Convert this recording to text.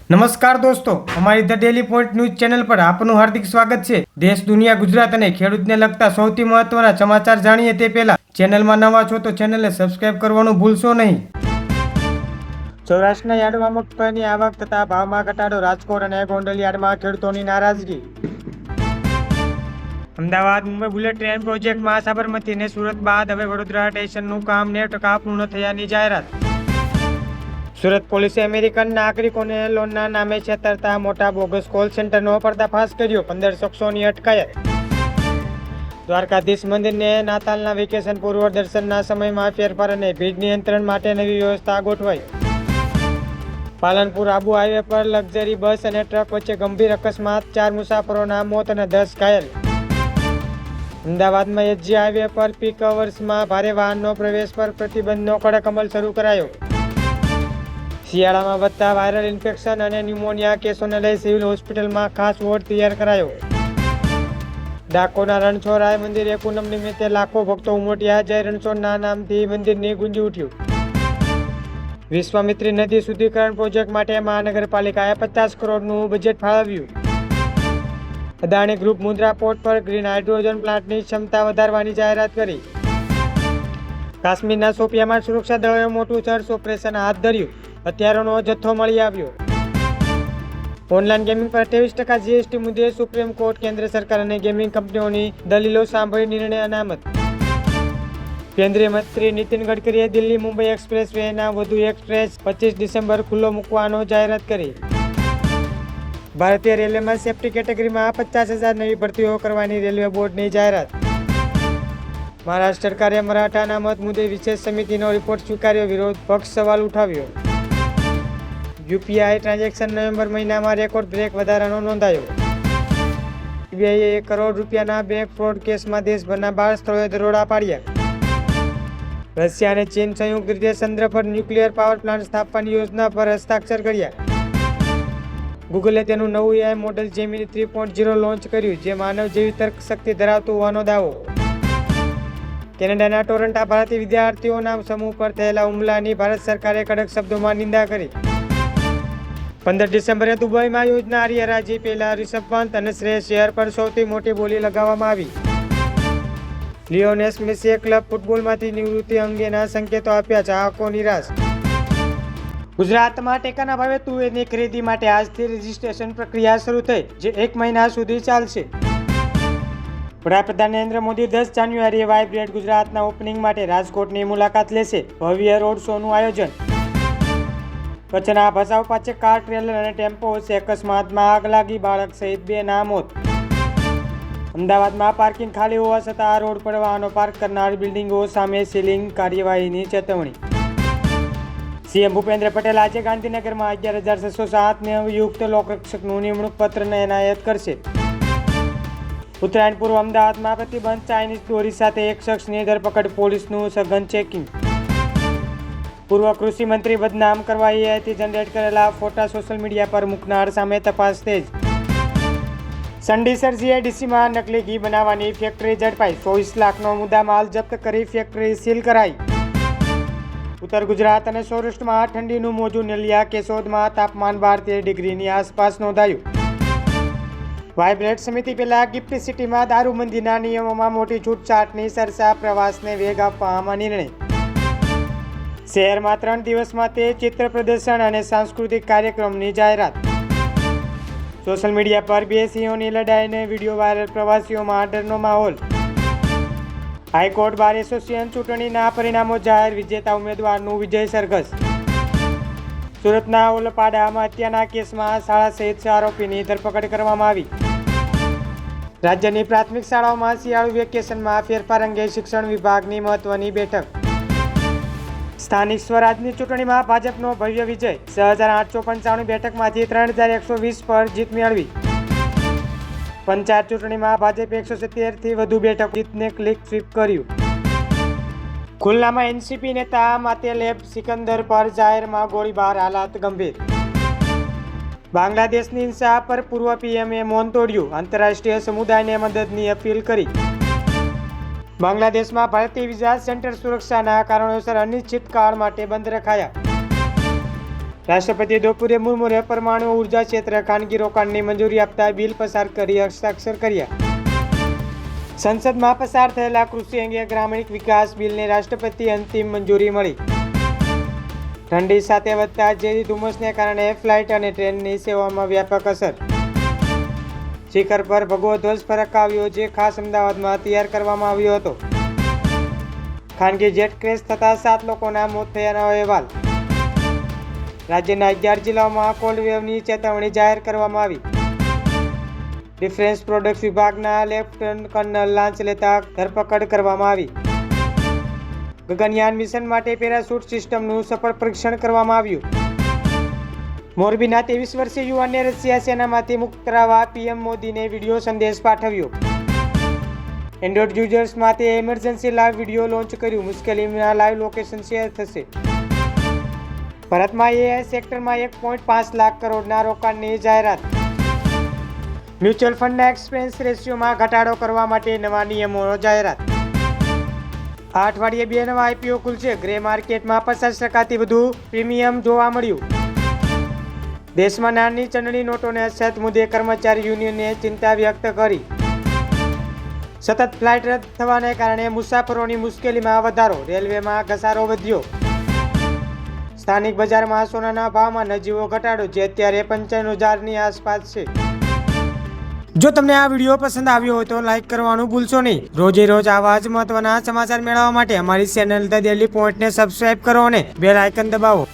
નમસ્કાર દોસ્તો, અમારી the daily point news channel પર આપનું હાર્દિક સ્વાગત છે। દેશ, દુનિયા, ગુજરાત અને ખેડૂતને લગતા સૌથી મહત્વના સમાચાર જાણીએ તે પહેલા ચેનલમાં નવા છો તો ચેનલને સબસ્ક્રાઇબ કરવાનું ભૂલશો નહીં। સૌરાષ્ટ્રના યાર્ડમાં મગફળીની આવક તથા ભાવમાં ઘટાડો, રાજકોટ અને ગોંડલ યાર્ડમાં ખેડૂતોની નારાજગી। અમદાવાદ મુંબઈ બુલેટ ટ્રેન પ્રોજેક્ટમાં સાબરમતી અને સુરત બાદ હવે વડોદરા સ્ટેશનનું કામ 90% પૂર્ણ થયાની જાહેરાત। સુરત પોલીસે અમેરિકન નાગરિકોને લોનના નામે છેતરતા મોટા બોગસ કોલ સેન્ટરનો પર્દાફાશ કર્યો, 15 શખ્સોની અટકાયત। દ્વારકાધીશ મંદિરને નાતાલના વેકેશન પૂર્વ દર્શનના સમયમાં ફેરફાર અને ભીડ નિયંત્રણ માટે નવી વ્યવસ્થા ગોઠવાઈ। પાલનપુર આબુ હાઈવે પર લક્ઝરી બસ અને ટ્રક વચ્ચે ગંભીર અકસ્માત, 4 મુસાફરોના મોત અને 10 ઘાયલ। અમદાવાદમાં એસજી હાઈવે પર પીક અવર્સમાં ભારે વાહનનો પ્રવેશ પર પ્રતિબંધનો કડક અમલ શરૂ કરાયો। શિયાળામાં વધતા વાયરલ ઇન્ફેક્શન અને ન્યુમોનિયા કેસોને લઈ સિવિલ હોસ્પિટલમાં ખાસ વોર્ડ તૈયાર કરાયો। ડાકોરના રણછોડરાય મંદિરે પૂનમ નિમિત્તે લાખો ભક્તો ઉમટ્યા, જય રણછોડના નામથી મંદિરની ગુંજી ઉઠ્યું। વિશ્વામિત્રી નદી શુદ્ધિકરણ પ્રોજેક્ટ માટે મહાનગરપાલિકાએ 50 કરોડનું બજેટ ફાળવ્યું। અદાણી ગ્રુપ મુન્દ્રા પોર્ટ પર ગ્રીન હાઇડ્રોજન પ્લાન્ટની ક્ષમતા વધારવાની જાહેરાત કરી। કાશ્મીરના શોપિયામાં સુરક્ષા દળોએ મોટું સર્ચ ઓપરેશન હાથ ધર્યું, હથિયારોનો જથ્થો મળી આવ્યો। ઓનલાઈન ગેમિંગ પર 28% જીએસટી મુદ્દે સુપ્રીમ કોર્ટ કેન્દ્ર સરકાર અને ગેમિંગ કંપનીઓની દલીલો સાંભળી નિર્ણય અનામત। કેન્દ્રીય મંત્રી નીતિન ગડકરીએ દિલ્હી મુંબઈ એક્સપ્રેસ વેના વધુ એક્સપ્રેસ 25 ડિસેમ્બર ખુલ્લો મૂકવાનો જાહેરાત કરી। ભારતીય રેલવેમાં સેફ્ટી કેટેગરીમાં 50,000 નવી ભરતીઓ કરવાની રેલવે બોર્ડની જાહેરાત। મહારાષ્ટ્ર સરકારે મરાઠા અનામત મુદ્દે વિશેષ સમિતિનો રિપોર્ટ સ્વીકાર્યો, વિરોધ પક્ષ સવાલ ઉઠાવ્યો। યુપીઆઈ ટ્રાન્ઝેક્શન નવેમ્બર મહિનામાં રેકોર્ડ બ્રેક વધારાનો નોંધાયો। સીબીઆઈએ ₹1 કરોડના બેંક ફ્રોડ કેસમાં દેશભરના 12 સ્થળોએ દરોડા પાડ્યા। રશિયા અને ચીન સંયુક્ત રીતે ચંદ્ર પર ન્યુક્લિયર પાવર પ્લાન્ટ સ્થાપવાની યોજના પર હસ્તાક્ષર કર્યા। ગૂગલે તેનું નવું એઆઈ મોડેલ જેમિની 3.0 લોન્ચ કર્યું, જે માનવ જેવી તર્ક શક્તિ ધરાવતું હોવાનો દાવો। કેનેડાના ટોરન્ટો ભારતીય વિદ્યાર્થીઓના સમૂહ પર થયેલા હુમલાની ભારત સરકારે કડક શબ્દોમાં નિંદા કરી। 15 ડિસેમ્બરે દુબઈમાં યોજનારી હરાજી પહેલા રિષભ પંત અને શ્રેયસ અય્યર પર સૌથી મોટી બોલી લગાવવામાં આવી। લિયોનેલ મેસીએ ક્લબ ફૂટબોલમાંથી નિવૃત્તિ અંગેના સંકેતો આપ્યા, ચાહકો નિરાશ। ગુજરાતમાં ટેકાના ભાવે તુવેરની ખરીદી માટે આજથી રજીસ્ટ્રેશન પ્રક્રિયા શરૂ થઈ, જે 1 મહિના સુધી ચાલશે। વડાપ્રધાન નરેન્દ્ર મોદી 10 જાન્યુઆરીએ વાઇબ્રન્ટ ગુજરાતના ઓપનિંગ માટે રાજકોટની મુલાકાત લેશે, ભવ્ય રોડ શોનું આયોજન। કચ્છના ભચાઉ પાસે કાર, ટ્રેલર અને ટેમ્પો વચ્ચે અકસ્માતમાં આગ લાગી, બાળક સહિત 2 ના મોત। અમદાવાદમાં પાર્કિંગ ખાલી હોવા છતાં રોડ પર વાહનો પાર્ક કરનાર બિલ્ડિંગો સામે સીલિંગ કાર્યવાહીની ચેતવણી। સીએમ ભૂપેન્દ્ર પટેલ આજે ગાંધીનગરમાં 11,607 નવયુક્ત લોકરક્ષકનું નિમણૂક પત્રને એનાયત કરશે। ઉત્તરાયણ પૂર્વ અમદાવાદમાં પ્રતિબંધ, ચાઇનીઝ દોરી સાથે એક શખ્સની ધરપકડ, પોલીસનું સઘન ચેકિંગ। પૂર્વ કૃષિ મંત્રી બદનામ કરવા એઆઈથી જનરેટ કરેલા ફોટા સોશિયલ મીડિયા પર મૂકનાર સામે તપાસ તેજ। સંડીસર જીઆઈડીસીમાં નકલી ઘી બનાવવાની ફેક્ટરી ઝડપાઈ, 24 લાખનો મુદ્દામાલ જપ્ત કરી ફેક્ટરી સીલ કરાઈ। ઉત્તર ગુજરાત અને સૌરાષ્ટ્રમાં ઠંડીનું મોજું, નલિયા કેશોદમાં તાપમાન 12-13 ડિગ્રીની આસપાસ નોંધાયું। વાઇબ્રન્ટ સમિતિ પહેલા ગિફ્ટ સિટીમાં દારૂબંધીના નિયમોમાં મોટી છૂટછાટની ચર્ચા, પ્રવાસને વેગ આપવામાં નિર્ણય। શહેરમાં 3 દિવસમાં તે ચિત્ર પ્રદર્શન અને સાંસ્કૃતિક કાર્યક્રમની જાહેરાત। સોશિયલ મીડિયા પર 2 સિંહોની લડાઈને વિડીયો વાયરલ, પ્રવાસીઓમાં ડરનો માહોલ। હાઈકોર્ટ બાર એસોસિએશન ચૂંટણીના પરિણામો જાહેર, વિજેતા ઉમેદવારનું વિજય સરઘસ। સુરતના ઓલપાડામાં હત્યાના કેસમાં શાળા સહિત 6 આરોપીની ધરપકડ કરવામાં આવી। રાજ્યની પ્રાથમિક શાળાઓમાં શિયાળુ વેકેશનમાં ફેરફાર અંગે શિક્ષણ વિભાગની મહત્વની બેઠક। સ્થાનિક સ્વરાજની ચૂંટણીમાં ભાજપનો ભવ્ય વિજય, 6,895 બેઠકમાંથી 3,120 પર જીત મેળવી। પંચાયત ચૂંટણીમાં ભાજપે 170થી વધુ બેઠક જીતને ક્લિક સ્વીપ કર્યું। ખુલનામાં એનસીપી નેતા માતેલેબ સિકંદર પર જાહેરમાં ગોળીબાર, હાલાત ગંભીર। બાંગ્લાદેશની હિંસા પર પૂર્વ પીએમએ મૌન તોડ્યું, આંતરરાષ્ટ્રીય સમુદાયને મદદની અપીલ કરી। બાંગ્લાદેશમાં ભારતીય વિઝા સેન્ટર સુરક્ષાના કારણોસર અનિશ્ચિત કાળ માટે બંધ રખાયા। રાષ્ટ્રપતિ દ્રૌપદી મુર્મુએ પરમાણુ ઉર્જા ક્ષેત્રે ખાનગી રોકાણની મંજૂરી આપતા બિલ પસાર કરી હસ્તાક્ષર કર્યા. સંસદમાં પસાર થયેલા કૃષિ અંગે ગ્રામીણ વિકાસ બિલને રાષ્ટ્રપતિ અંતિમ મંજૂરી મળી. ઠંડી સાથે વધતા ઝેરી ધુમ્મસને કારણે ફ્લાઇટ અને ટ્રેનની સેવામાં વ્યાપક અસર. શિખર પર ભગવો ધ્વજ ફરકાવ્યો જે ખાસ અમદાવાદમાં તૈયાર કરવામાં આવ્યો હતો. ખાનગી જેટ ક્રેશ થતાં 7 લોકોના મોત થયાનો અહેવાલ. રાજ્યના 11 જિલ્લાઓમાં કોલ્ડ વેવની ચેતવણી જાહેર કરવામાં આવી. ડિફેન્સ પ્રોડક્ટ્સ વિભાગના લેફ્ટનન્ટ કર્નલ લાંચ લેતા ધરપકડ કરવામાં આવી. ગગનયાન મિશન માટે પેરાશૂટ સિસ્ટમનું સફળ પરીક્ષણ કરવામાં આવ્યું. મોરબીના 23 વર્ષીય યુવાનને રશિયા સેનામાંથી મુક્ત કરાવવા પીએમ મોદીને વિડીયો સંદેશ પાઠવ્યો. એન્ડ્રોઇડ યુઝર્સ માટે એમરજન્સી લાઈવ વિડીયો લોન્ચ કર્યું. મુશ્કેલીના લાઈવ લોકેશન શેર થશે. ભારતમાં એઆઈ સેક્ટરમાં 1.5 લાખ કરોડના રોકાણની જાહેરાત. મ્યુચ્યુઅલ ફંડના એક્સપેન્સ રેશિયોમાં ઘટાડો કરવા માટે નવા નિયમોનો જાહેરાત. આ અઠવાડિયે 2 નવા આઈપીઓ ખુલશે. ગ્રે માર્કેટમાં 50% વધુ પ્રીમિયમ જોવા મળ્યું. દેશમાં નાની ચલણી નોટોને અછત મુદ્દે કર્મચારી યુનિયને ચિંતા વ્યક્ત કરી. સતત ફ્લાઇટ રદ થવાને કારણે મુસાફરોની મુશ્કેલીમાં વધારો. રેલવેમાં ઘસારો વધ્યો. સ્થાનિક બજારમાં સોનાના ભાવમાં નજીવો ઘટાડો જે અત્યારે 95,000ની આસપાસ છે. જો તમને આ વિડીયો પસંદ આવ્યો હોય તો લાઈક કરવાનું ભૂલશો નહીં. રોજે રોજ આવા જ મહત્વના સમાચાર મેળવવા માટે અમારી ચેનલ ધ ડેલી પોઈન્ટને સબસ્ક્રાઇબ કરો અને બેલ આઇકન દબાવો.